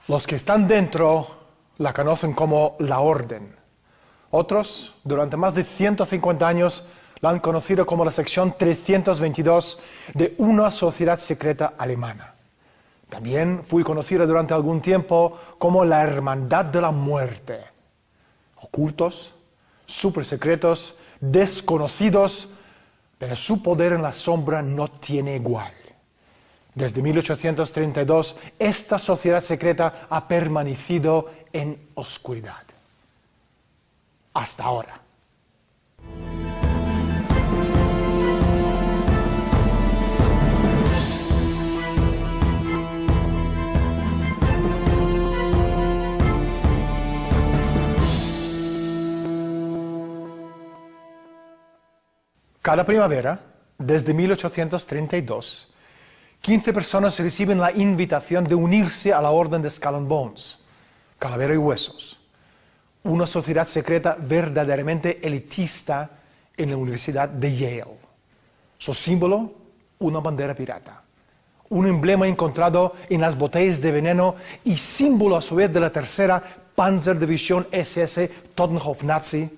Los que están dentro la conocen como la Orden. Otros, durante más de 150 años, la han conocido como la sección 322 de una sociedad secreta alemana. También fue conocida durante algún tiempo como la Hermandad de la Muerte. Ocultos, supersecretos, desconocidos, pero su poder en la sombra no tiene igual. Desde 1832, esta sociedad secreta ha permanecido en oscuridad. Hasta ahora. Cada primavera, desde 1832, 15 personas reciben la invitación de unirse a la Orden de Skull and Bones, Calavera y Huesos, una sociedad secreta verdaderamente elitista en la Universidad de Yale. Su símbolo, una bandera pirata, un emblema encontrado en las botellas de veneno y símbolo a su vez de la tercera Panzerdivisión SS Totenhof Nazi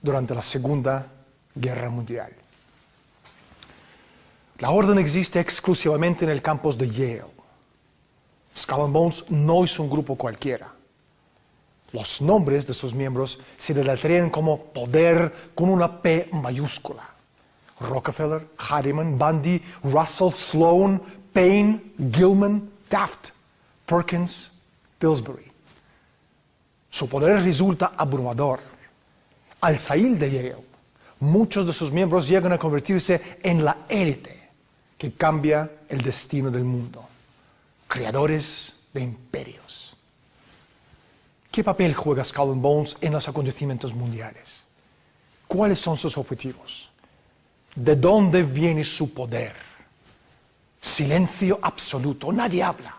durante la Segunda Guerra Mundial. La orden existe exclusivamente en el campus de Yale. Skull and Bones no es un grupo cualquiera. Los nombres de sus miembros se deletrean como poder con una P mayúscula. Rockefeller, Harriman, Bundy, Russell, Sloan, Payne, Gilman, Taft, Perkins, Pillsbury. Su poder resulta abrumador. Al salir de Yale, muchos de sus miembros llegan a convertirse en la élite que cambia el destino del mundo. Creadores de imperios. ¿Qué papel juega Skull and Bones en los acontecimientos mundiales? ¿Cuáles son sus objetivos? ¿De dónde viene su poder? Silencio absoluto, nadie habla.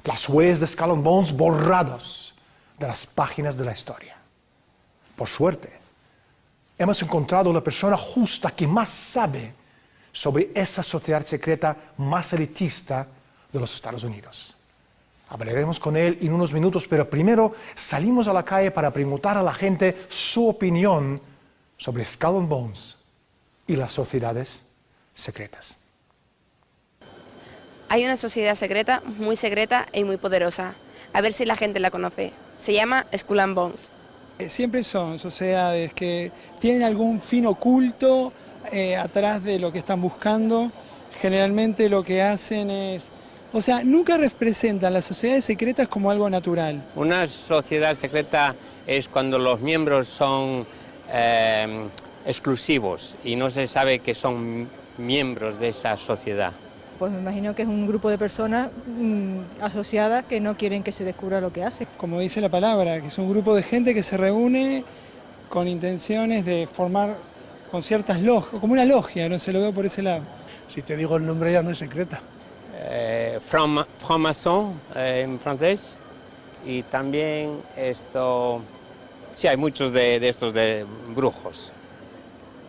Las huellas de Skull and Bones borrados de las páginas de la historia. Por suerte, hemos encontrado la persona justa que más sabe sobre esa sociedad secreta más elitista de los Estados Unidos. Hablaremos con él en unos minutos, pero primero salimos a la calle para preguntar a la gente su opinión sobre Skull and Bones y las sociedades secretas. Hay una sociedad secreta y muy poderosa. A ver si la gente la conoce. Se llama Skull and Bones. Siempre son sociedades que tienen algún fin oculto atrás de lo que están buscando. Generalmente lo que hacen es... O sea, nunca representan las sociedades secretas como algo natural. Una sociedad secreta es cuando los miembros son exclusivos y no se sabe que son miembros de esa sociedad. Pues me imagino que es un grupo de personas asociadas que no quieren que se descubra lo que hacen. Como dice la palabra, que es un grupo de gente que se reúne con intenciones de formar con ciertas logias, como una logia, no se lo veo por ese lado. Si te digo el nombre ya no es secreta. Franc-maçon en francés, y también esto, sí, hay muchos de estos de brujos.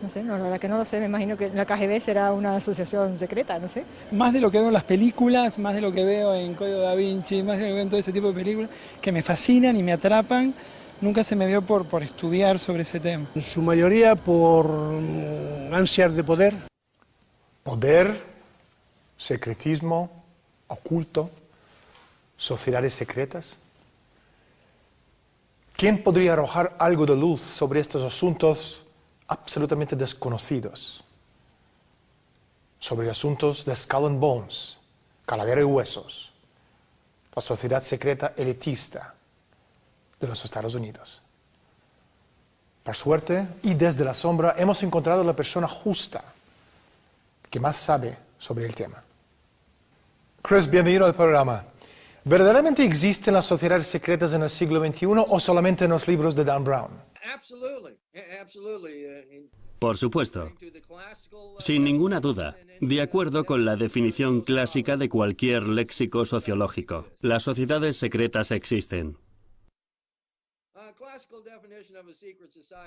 No sé, no, la verdad que no lo sé, me imagino que la KGB será una asociación secreta, no sé. Más de lo que veo en las películas, más de lo que veo en Código Da Vinci, más de lo que veo en todo ese tipo de películas, que me fascinan y me atrapan, nunca se me dio por estudiar sobre ese tema. En su mayoría por ansias de poder. Poder, secretismo, oculto, sociedades secretas. ¿Quién podría arrojar algo de luz sobre estos asuntos absolutamente desconocidos? Sobre asuntos de Skull and Bones, Calavera y Huesos, la sociedad secreta elitista de los Estados Unidos. Por suerte, y desde la sombra, hemos encontrado la persona justa que más sabe sobre el tema. Chris, bienvenido al programa. ¿Verdaderamente existen las sociedades secretas en el siglo XXI o solamente en los libros de Dan Brown? Por supuesto. Sin ninguna duda. De acuerdo con la definición clásica de cualquier léxico sociológico, las sociedades secretas existen.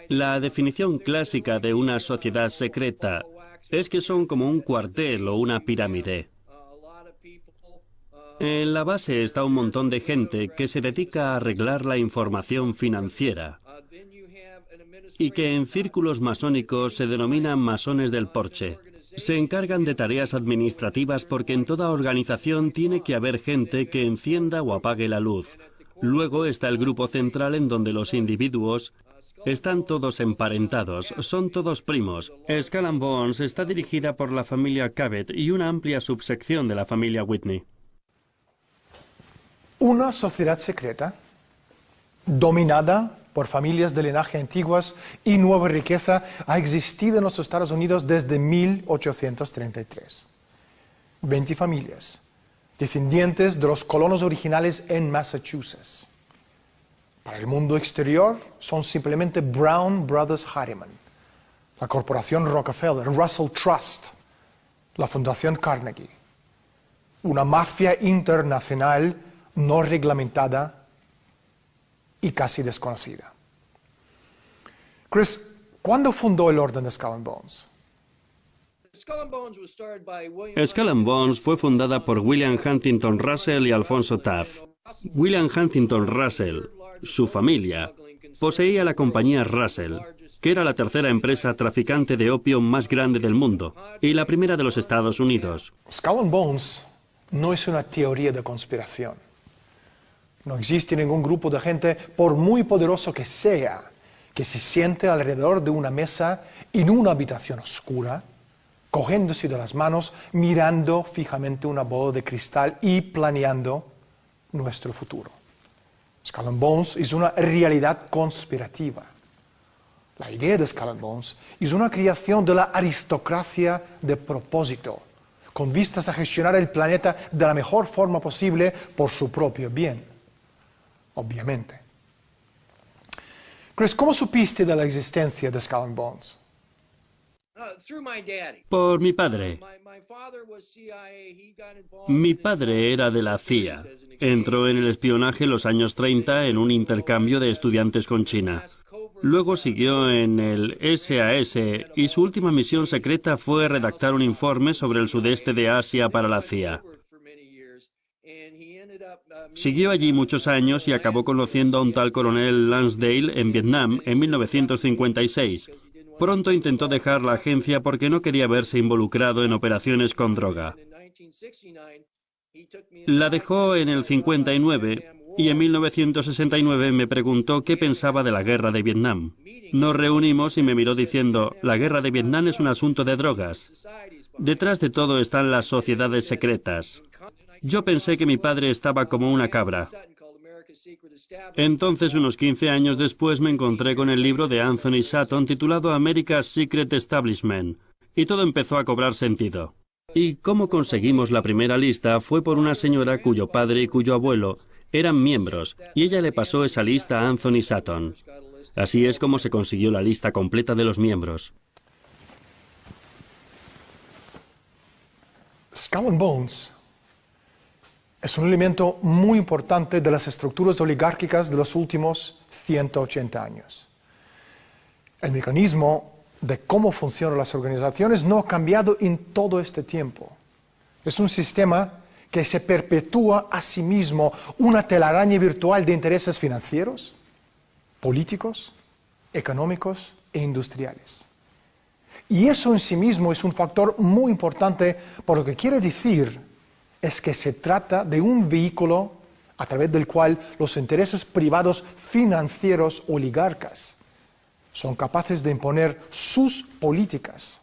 La definición clásica de una sociedad secreta es que son como un cuartel o una pirámide. En la base está un montón de gente que se dedica a arreglar la información financiera y que en círculos masónicos se denominan masones del porche. Se encargan de tareas administrativas porque en toda organización tiene que haber gente que encienda o apague la luz. Luego está el grupo central en donde los individuos están todos emparentados, son todos primos. Skull and Bones está dirigida por la familia Cabot y una amplia subsección de la familia Whitney. Una sociedad secreta dominada por familias de linaje antiguas y nueva riqueza ha existido en los Estados Unidos desde 1833. 20 familias, descendientes de los colonos originales en Massachusetts. Para el mundo exterior son simplemente Brown Brothers Harriman, la Corporación Rockefeller, Russell Trust, la Fundación Carnegie, una mafia internacional no reglamentada y casi desconocida. Chris, ¿cuándo fundó el Orden de Skull and Bones? Skull and Bones fue fundada por William Huntington Russell y Alfonso Taft. William Huntington Russell, su familia, poseía la compañía Russell, que era la tercera empresa traficante de opio más grande del mundo y la primera de los Estados Unidos. Skull and Bones no es una teoría de conspiración. No existe ningún grupo de gente, por muy poderoso que sea, que se siente alrededor de una mesa en una habitación oscura, cogiéndose de las manos, mirando fijamente una bola de cristal y planeando nuestro futuro. Skull and Bones es una realidad conspirativa. La idea de Skull and Bones es una creación de la aristocracia de propósito, con vistas a gestionar el planeta de la mejor forma posible por su propio bien. Obviamente. Chris, ¿cómo supiste de la existencia de Skull and Bones? Por mi padre. Mi padre era de la CIA. Entró en el espionaje en los años 30 en un intercambio de estudiantes con China. Luego siguió en el SAS y su última misión secreta fue redactar un informe sobre el sudeste de Asia para la CIA. Siguió allí muchos años y acabó conociendo a un tal coronel Lansdale en Vietnam en 1956. Pronto intentó dejar la agencia porque no quería verse involucrado en operaciones con droga. La dejó en el 59 y en 1969 me preguntó qué pensaba de la guerra de Vietnam. Nos reunimos y me miró diciendo, la guerra de Vietnam es un asunto de drogas. Detrás de todo están las sociedades secretas. Yo pensé que mi padre estaba como una cabra. Entonces, unos 15 años después, me encontré con el libro de Anthony Sutton titulado America's Secret Establishment, y todo empezó a cobrar sentido. Y cómo conseguimos la primera lista fue por una señora cuyo padre y cuyo abuelo eran miembros, y ella le pasó esa lista a Anthony Sutton. Así es como se consiguió la lista completa de los miembros. Skull and Bones es un elemento muy importante de las estructuras oligárquicas de los últimos 180 años. El mecanismo de cómo funcionan las organizaciones no ha cambiado en todo este tiempo. Es un sistema que se perpetúa a sí mismo, una telaraña virtual de intereses financieros, políticos, económicos e industriales. Y eso en sí mismo es un factor muy importante, por lo que quiere decir es que se trata de un vehículo a través del cual los intereses privados financieros oligarcas son capaces de imponer sus políticas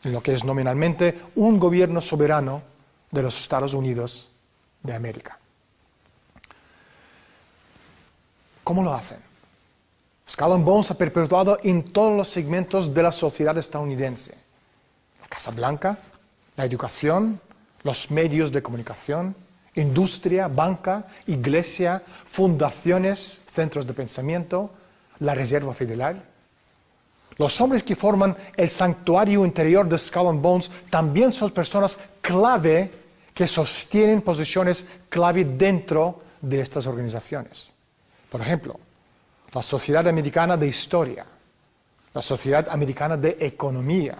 en lo que es nominalmente un gobierno soberano de los Estados Unidos de América. ¿Cómo lo hacen? Skull and Bones ha perpetuado en todos los segmentos de la sociedad estadounidense: la Casa Blanca, la educación, los medios de comunicación, industria, banca, iglesia, fundaciones, centros de pensamiento, la Reserva Federal. Los hombres que forman el santuario interior de Skull and Bones también son personas clave que sostienen posiciones clave dentro de estas organizaciones. Por ejemplo, la Sociedad Americana de Historia, la Sociedad Americana de Economía,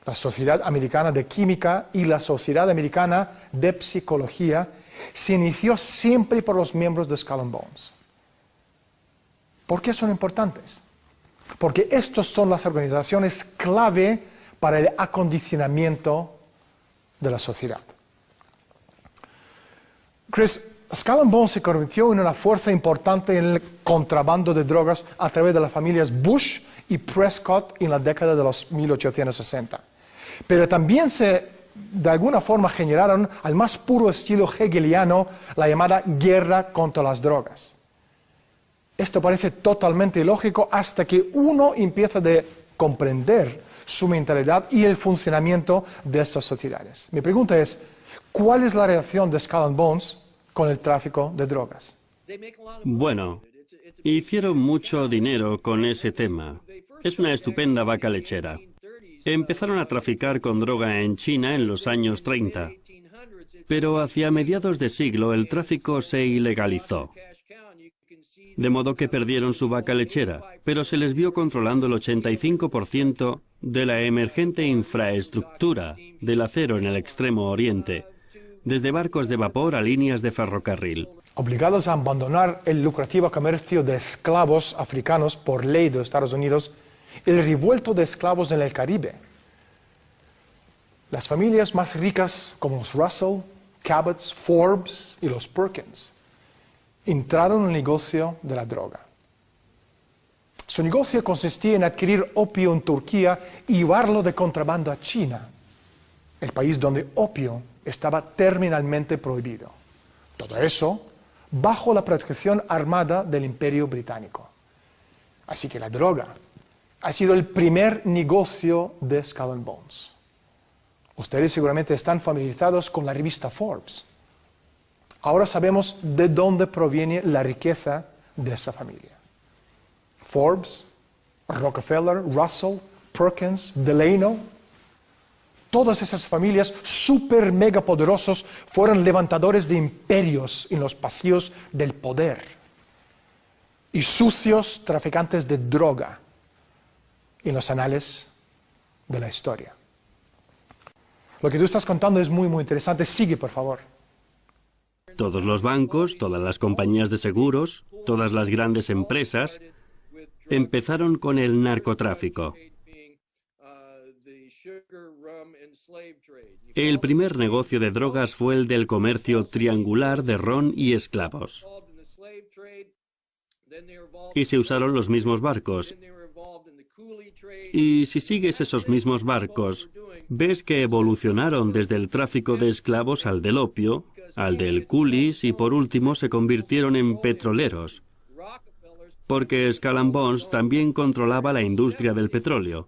la Sociedad Americana de Química y la Sociedad Americana de Psicología se inició siempre por los miembros de Skull and Bones. ¿Por qué son importantes? Porque estas son las organizaciones clave para el acondicionamiento de la sociedad. Chris, Skull and Bones se convirtió en una fuerza importante en el contrabando de drogas a través de las familias Bush y Prescott en la década de los 1860. Pero también de alguna forma generaron al más puro estilo hegeliano la llamada guerra contra las drogas. Esto parece totalmente ilógico hasta que uno empieza a comprender su mentalidad y el funcionamiento de estas sociedades. Mi pregunta es, ¿cuál es la relación de Skull and Bones con el tráfico de drogas? Bueno, hicieron mucho dinero con ese tema. Es una estupenda vaca lechera. Empezaron a traficar con droga en China en los años 30. Pero hacia mediados de siglo el tráfico se ilegalizó. De modo que perdieron su vaca lechera, pero se les vio controlando el 85% de la emergente infraestructura del acero en el Extremo Oriente, desde barcos de vapor a líneas de ferrocarril. Obligados a abandonar el lucrativo comercio de esclavos africanos por ley de Estados Unidos, el revuelto de esclavos en el Caribe. Las familias más ricas como los Russell, Cabot's, Forbes y los Perkins entraron en el negocio de la droga. Su negocio consistía en adquirir opio en Turquía y llevarlo de contrabando a China, el país donde opio estaba terminalmente prohibido. Todo eso bajo la protección armada del Imperio Británico. Así que la droga ha sido el primer negocio de Skull and Bones. Ustedes seguramente están familiarizados con la revista Forbes. Ahora sabemos de dónde proviene la riqueza de esa familia. Forbes, Rockefeller, Russell, Perkins, Delano, todas esas familias súper mega poderosos fueron levantadores de imperios en los pasillos del poder y sucios traficantes de droga en los anales de la historia. Lo que tú estás contando es muy, muy interesante. Sigue, por favor. Todos los bancos, todas las compañías de seguros, todas las grandes empresas empezaron con el narcotráfico. El primer negocio de drogas fue el del comercio triangular de ron y esclavos. Y se usaron los mismos barcos. Y si sigues esos mismos barcos, ves que evolucionaron desde el tráfico de esclavos al del opio, al del coolies y por último se convirtieron en petroleros. Porque Skull and Bones también controlaba la industria del petróleo.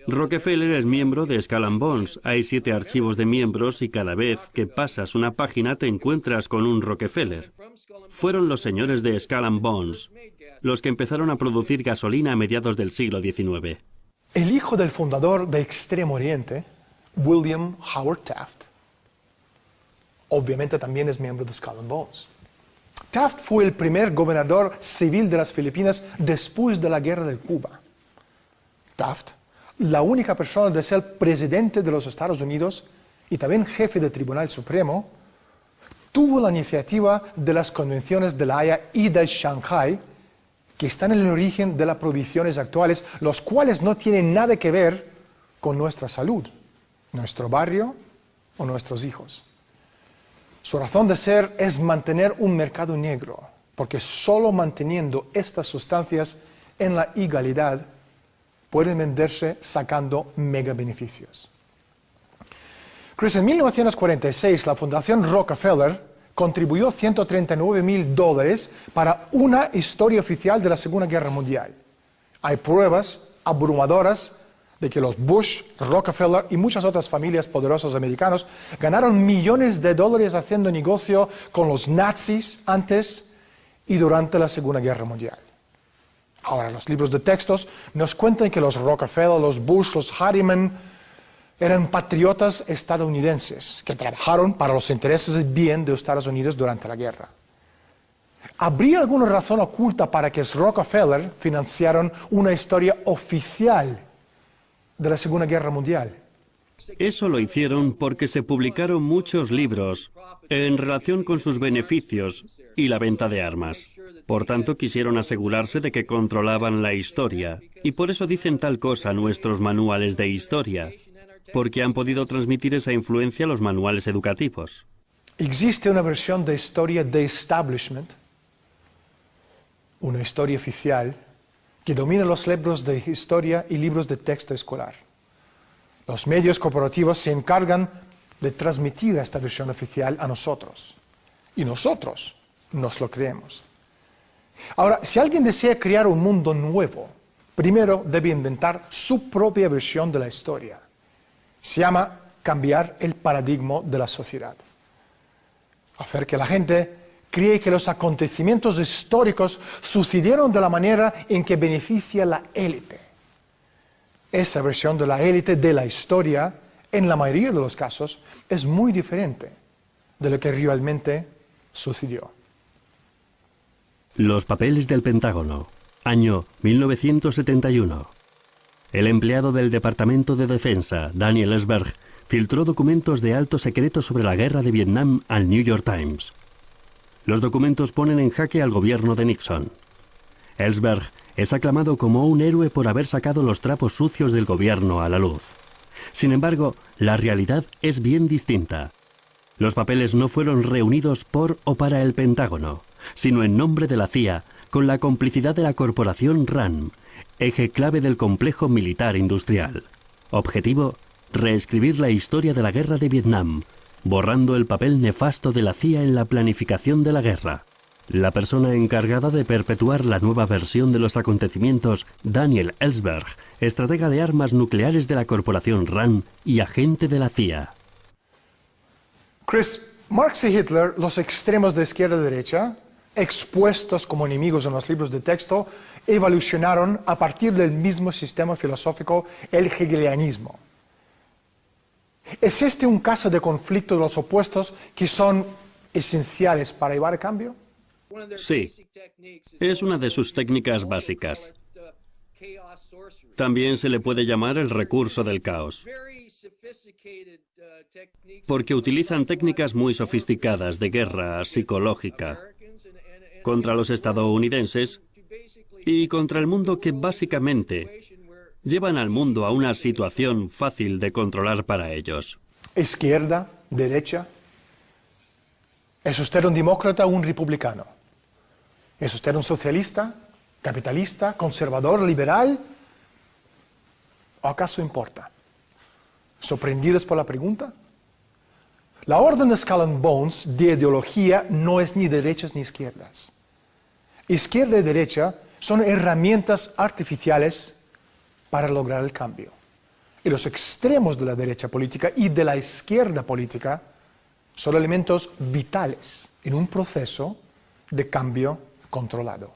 Rockefeller es miembro de Skull and Bones. Hay 7 archivos de miembros y cada vez que pasas una página te encuentras con un Rockefeller. Fueron los señores de Skull and Bones los que empezaron a producir gasolina a mediados del siglo XIX. El hijo del fundador de Extremo Oriente, William Howard Taft, obviamente también es miembro de Skull and Bones. Taft fue el primer gobernador civil de las Filipinas después de la guerra de Cuba. Taft, la única persona de ser presidente de los Estados Unidos y también jefe del Tribunal Supremo, tuvo la iniciativa de las convenciones de La Haya y de Shanghái, que están en el origen de las prohibiciones actuales, los cuales no tienen nada que ver con nuestra salud, nuestro barrio o nuestros hijos. Su razón de ser es mantener un mercado negro, porque solo manteniendo estas sustancias en la ilegalidad pueden venderse sacando mega beneficios. Chris, en 1946 la Fundación Rockefeller contribuyó $139,000 para una historia oficial de la Segunda Guerra Mundial. Hay pruebas abrumadoras de que los Bush, Rockefeller y muchas otras familias poderosas americanas ganaron millones de dólares haciendo negocio con los nazis antes y durante la Segunda Guerra Mundial. Ahora, los libros de textos nos cuentan que los Rockefeller, los Bush, los Harriman eran patriotas estadounidenses que trabajaron para los intereses del bien de Estados Unidos durante la guerra. ¿Habría alguna razón oculta para que los Rockefeller financiaran una historia oficial de la Segunda Guerra Mundial? Eso lo hicieron porque se publicaron muchos libros en relación con sus beneficios y la venta de armas. Por tanto, quisieron asegurarse de que controlaban la historia. Y por eso dicen tal cosa nuestros manuales de historia, porque han podido transmitir esa influencia a los manuales educativos. Existe una versión de historia de establishment, una historia oficial, que domina los libros de historia y libros de texto escolar. Los medios corporativos se encargan de transmitir esta versión oficial a nosotros. Y nosotros nos lo creemos. Ahora, si alguien desea crear un mundo nuevo, primero debe inventar su propia versión de la historia. Se llama cambiar el paradigma de la sociedad. Hacer que la gente cree que los acontecimientos históricos sucedieron de la manera en que beneficia la élite. Esa versión de la élite de la historia, en la mayoría de los casos, es muy diferente de lo que realmente sucedió. Los papeles del Pentágono, año 1971. El empleado del Departamento de Defensa, Daniel Ellsberg, filtró documentos de alto secreto sobre la guerra de Vietnam al New York Times. Los documentos ponen en jaque al gobierno de Nixon. Ellsberg es aclamado como un héroe por haber sacado los trapos sucios del gobierno a la luz. Sin embargo, la realidad es bien distinta. Los papeles no fueron reunidos por o para el Pentágono, sino en nombre de la CIA, con la complicidad de la corporación RAND, eje clave del complejo militar industrial. Objetivo: reescribir la historia de la guerra de Vietnam, borrando el papel nefasto de la CIA en la planificación de la guerra. La persona encargada de perpetuar la nueva versión de los acontecimientos, Daniel Ellsberg, estratega de armas nucleares de la corporación RAND y agente de la CIA. Chris, Marx y Hitler, los extremos de izquierda y derecha, expuestos como enemigos en los libros de texto, evolucionaron a partir del mismo sistema filosófico, el hegelianismo. ¿Es este un caso de conflicto de los opuestos que son esenciales para llevar a cambio? Sí, es una de sus técnicas básicas. También se le puede llamar el recurso del caos, porque utilizan técnicas muy sofisticadas de guerra psicológica contra los estadounidenses y contra el mundo que básicamente llevan al mundo a una situación fácil de controlar para ellos. Izquierda, derecha. ¿Es usted un demócrata o un republicano? ¿Es usted un socialista, capitalista, conservador, liberal? ¿O acaso importa? ¿Sorprendidos por la pregunta? La orden de Skull and Bones de ideología no es ni derechas ni izquierdas. Izquierda y derecha son herramientas artificiales para lograr el cambio. Y los extremos de la derecha política y de la izquierda política son elementos vitales en un proceso de cambio controlado.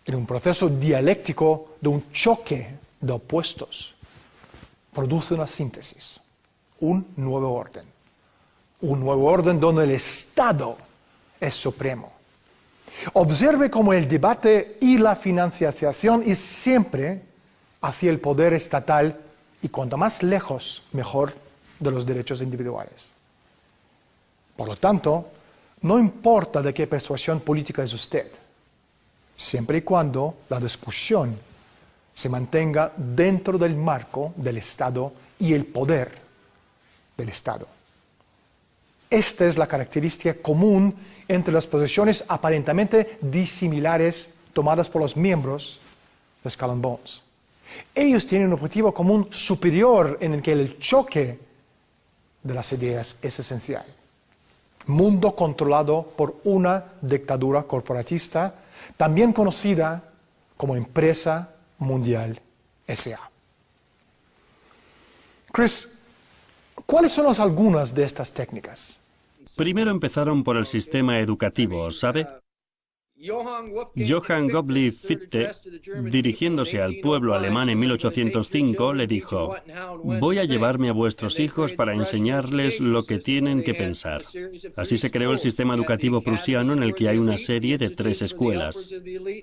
En un proceso dialéctico de un choque de opuestos, produce una síntesis, un nuevo orden. Un nuevo orden donde el Estado es supremo. Observe cómo el debate y la financiación es siempre hacia el poder estatal y cuanto más lejos, mejor, de los derechos individuales. Por lo tanto, no importa de qué persuasión política es usted, siempre y cuando la discusión se mantenga dentro del marco del Estado y el poder del Estado. Esta es la característica común entre las posiciones aparentemente disimilares tomadas por los miembros de Skull and Bones. Ellos tienen un objetivo común superior en el que el choque de las ideas es esencial. Mundo controlado por una dictadura corporatista, también conocida como Empresa Mundial S.A. Chris, ¿cuáles son algunas de estas técnicas? Primero empezaron por el sistema educativo, ¿sabe? Johann Gottlieb Fichte, dirigiéndose al pueblo alemán en 1805, le dijo: «Voy a llevarme a vuestros hijos para enseñarles lo que tienen que pensar». Así se creó el sistema educativo prusiano, en el que hay una serie de 3 escuelas: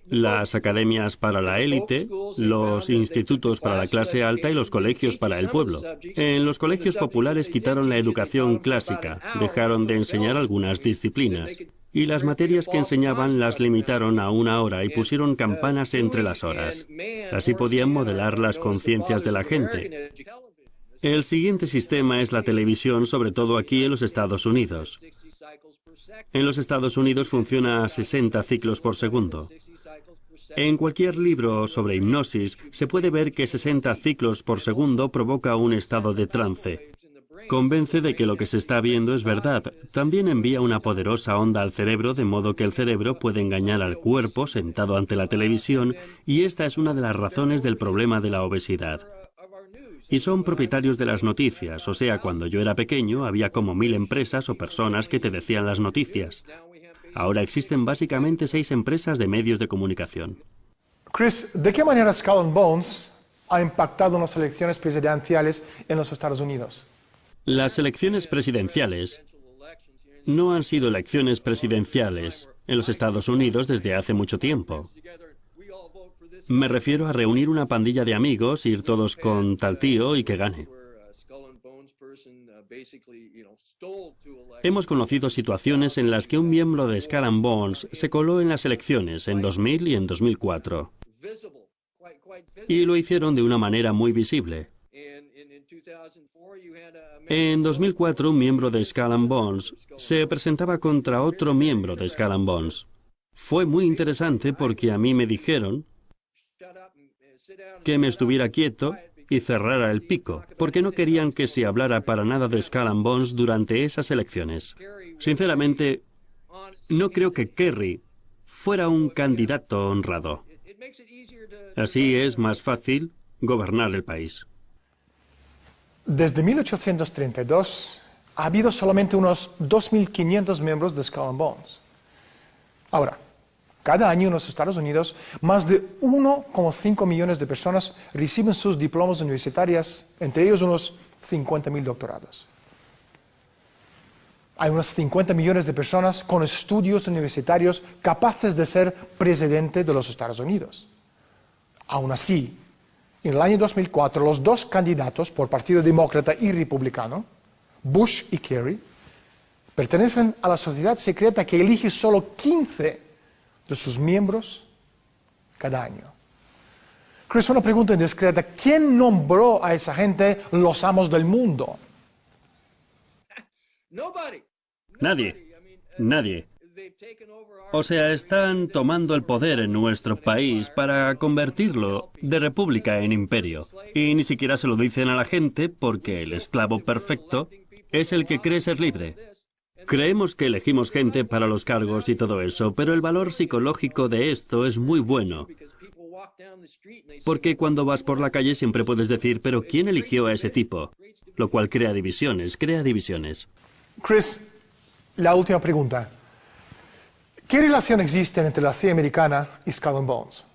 las academias para la élite, los institutos para la clase alta y los colegios para el pueblo. En los colegios populares quitaron la educación clásica, dejaron de enseñar algunas disciplinas, y las materias que enseñaban las limitaron a 1 hora y pusieron campanas entre las horas. Así podían modelar las conciencias de la gente. El siguiente sistema es la televisión, sobre todo aquí en los Estados Unidos. En los Estados Unidos funciona a 60 ciclos por segundo. En cualquier libro sobre hipnosis se puede ver que 60 ciclos por segundo provoca un estado de trance. Convence de que lo que se está viendo es verdad. También envía una poderosa onda al cerebro, de modo que el cerebro puede engañar al cuerpo sentado ante la televisión, y esta es una de las razones del problema de la obesidad. Y son propietarios de las noticias, o sea, cuando yo era pequeño había como 1000 empresas o personas que te decían las noticias. Ahora existen básicamente 6 empresas de medios de comunicación. Chris, ¿de qué manera Skull and Bones ha impactado en las elecciones presidenciales en los Estados Unidos? Las elecciones presidenciales no han sido elecciones presidenciales en los Estados Unidos desde hace mucho tiempo. Me refiero a reunir una pandilla de amigos, ir todos con tal tío y que gane. Hemos conocido situaciones en las que un miembro de Skull and Bones se coló en las elecciones en 2000 y en 2004. Y lo hicieron de una manera muy visible. En 2004, un miembro de Skull and Bones se presentaba contra otro miembro de Skull and Bones. Fue muy interesante porque a mí me dijeron que me estuviera quieto y cerrara el pico, porque no querían que se hablara para nada de Skull and Bones durante esas elecciones. Sinceramente, no creo que Kerry fuera un candidato honrado. Así es más fácil gobernar el país. Desde 1832 ha habido solamente unos 2.500 miembros de Skull and Bones. Ahora, cada año en los Estados Unidos, más de 1,5 millones de personas reciben sus diplomas universitarios, entre ellos unos 50.000 doctorados. Hay unos 50 millones de personas con estudios universitarios capaces de ser presidente de los Estados Unidos. Aún así, en el año 2004, los 2 candidatos por Partido Demócrata y Republicano, Bush y Kerry, pertenecen a la sociedad secreta que elige solo 15 de sus miembros cada año. Chris, una pregunta indiscreta: ¿quién nombró a esa gente los amos del mundo? Nadie. O sea, están tomando el poder en nuestro país para convertirlo de república en imperio. Y ni siquiera se lo dicen a la gente, porque el esclavo perfecto es el que cree ser libre. Creemos que elegimos gente para los cargos y todo eso, pero el valor psicológico de esto es muy bueno. Porque cuando vas por la calle siempre puedes decir: ¿pero quién eligió a ese tipo? Lo cual crea divisiones. Chris, la última pregunta. ¿Qué relación existe entre la CIA americana y Skull and Bones?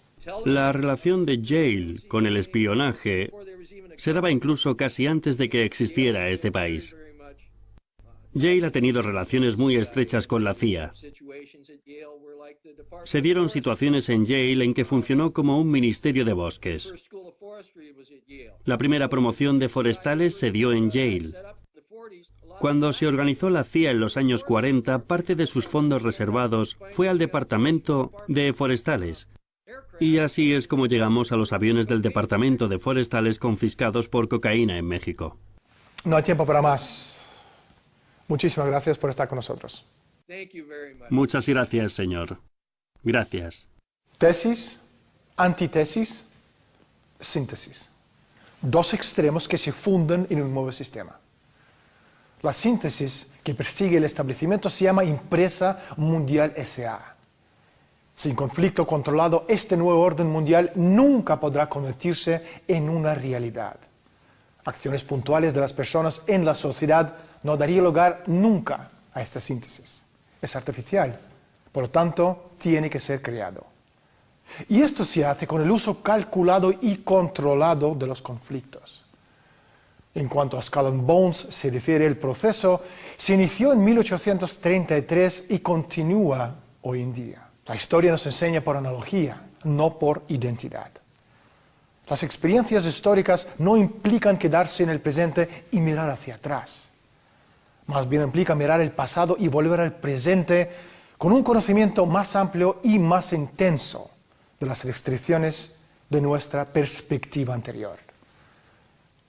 La relación de Yale con el espionaje se daba incluso casi antes de que existiera este país. Yale ha tenido relaciones muy estrechas con la CIA. Se dieron situaciones en Yale en que funcionó como un ministerio de bosques. La primera promoción de forestales se dio en Yale. Cuando se organizó la CIA en los años 40, parte de sus fondos reservados fue al Departamento de Forestales. Y así es como llegamos a los aviones del Departamento de Forestales confiscados por cocaína en México. No hay tiempo para más. Muchísimas gracias por estar con nosotros. Muchas gracias, señor. Gracias. Tesis, antitesis, síntesis. 2 extremos que se funden en un nuevo sistema. La síntesis que persigue el establecimiento se llama Empresa Mundial S.A. Sin conflicto controlado, este nuevo orden mundial nunca podrá convertirse en una realidad. Acciones puntuales de las personas en la sociedad no darían lugar nunca a esta síntesis. Es artificial, Por lo tanto, tiene que ser creado. Y esto se hace con el uso calculado y controlado de los conflictos. En cuanto a Skull and Bones se refiere, el proceso se inició en 1833 y continúa hoy en día. La historia nos enseña por analogía, no por identidad. Las experiencias históricas no implican quedarse en el presente y mirar hacia atrás. Más bien implica mirar el pasado y volver al presente con un conocimiento más amplio y más intenso de las restricciones de nuestra perspectiva anterior.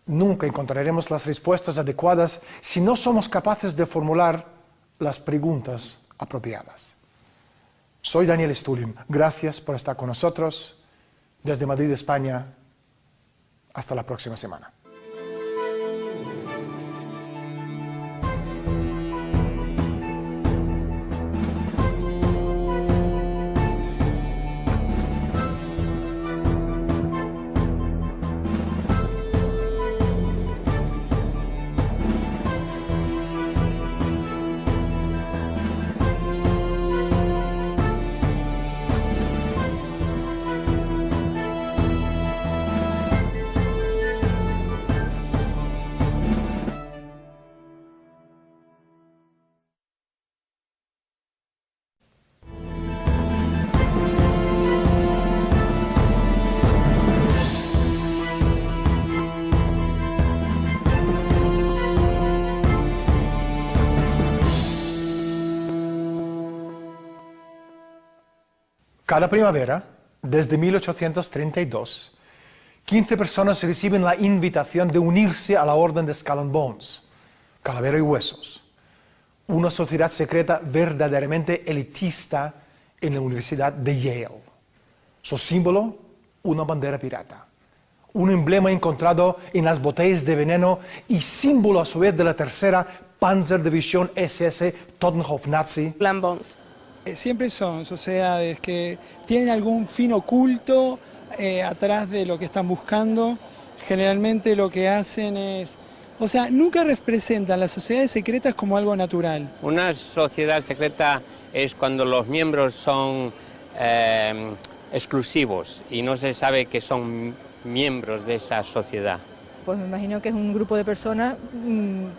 Nunca encontraremos las respuestas adecuadas si no somos capaces de formular las preguntas apropiadas. Soy Daniel Stulin. Gracias por estar con nosotros. Desde Madrid, España. Hasta la próxima semana. Cada primavera, desde 1832, 15 personas reciben la invitación de unirse a la Orden de Skull and Bones, Calavera y Huesos, una sociedad secreta verdaderamente elitista en la Universidad de Yale. Su símbolo, una bandera pirata, un emblema encontrado en las botellas de veneno y símbolo a su vez de la tercera Panzerdivisión SS Totenhof Nazi. Skull and Bones. Siempre son sociedades que tienen algún fin oculto atrás de lo que están buscando. Generalmente lo que hacen es, o sea, nunca representan las sociedades secretas como algo natural. Una sociedad secreta es cuando los miembros son exclusivos y no se sabe que son miembros de esa sociedad. Pues me imagino que es un grupo de personas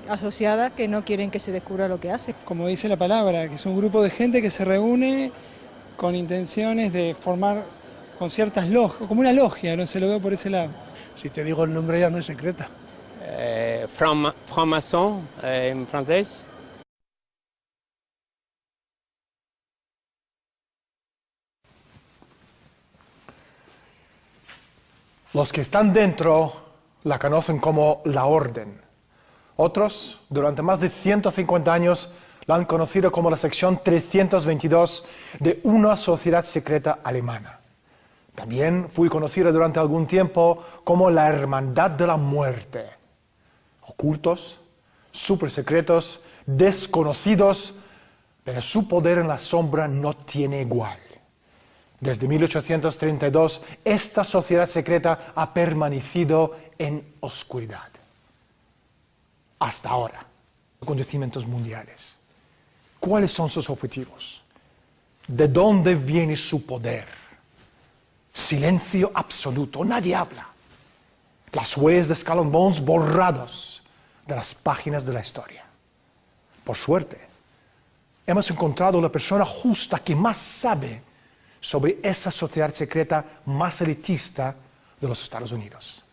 asociadas que no quieren que se descubra lo que hacen. Como dice la palabra, que es un grupo de gente que se reúne con intenciones de formar con ciertas logias, como una logia, no se lo veo por ese lado. Si te digo el nombre ya no es secreta. Franc-maçon en francés. Los que están dentro la conocen como la Orden. Otros, durante más de 150 años, la han conocido como la sección 322 de una sociedad secreta alemana. También fue conocida durante algún tiempo como la Hermandad de la Muerte. Ocultos, supersecretos, desconocidos, pero su poder en la sombra no tiene igual. Desde 1832, esta sociedad secreta ha permanecido en oscuridad. Hasta ahora, acontecimientos mundiales. ¿Cuáles son sus objetivos? ¿De dónde viene su poder? Silencio absoluto, nadie habla. Las huellas de Skull and Bones borrados de las páginas de la historia. Por suerte, hemos encontrado la persona justa que más sabe sobre esa sociedad secreta más elitista de los Estados Unidos.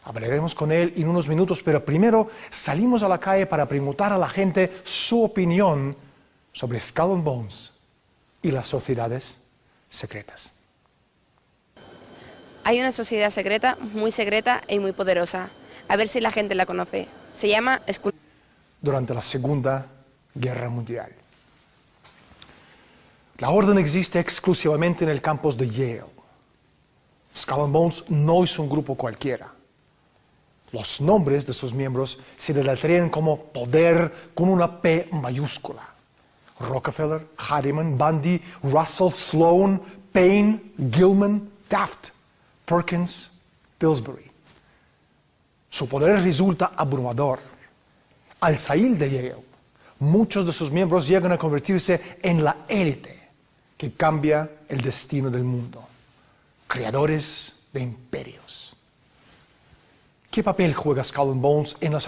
Hablaremos con él en unos minutos, pero primero salimos a la calle para preguntar a la gente su opinión sobre Skull and Bones y las sociedades secretas. Hay una sociedad secreta y muy poderosa. A ver si la gente la conoce. Se llama Skull. Durante la Segunda Guerra Mundial. La Orden existe exclusivamente en el campus de Yale. Skull and Bones no es un grupo cualquiera. Los nombres de sus miembros se deletrean como poder con una P mayúscula. Rockefeller, Harriman, Bundy, Russell, Sloan, Payne, Gilman, Taft, Perkins, Pillsbury. Su poder resulta abrumador. Al salir de Yale, muchos de sus miembros llegan a convertirse en la élite que cambia el destino del mundo. Creadores de imperios. ¿Qué papel juega Skull and Bones en las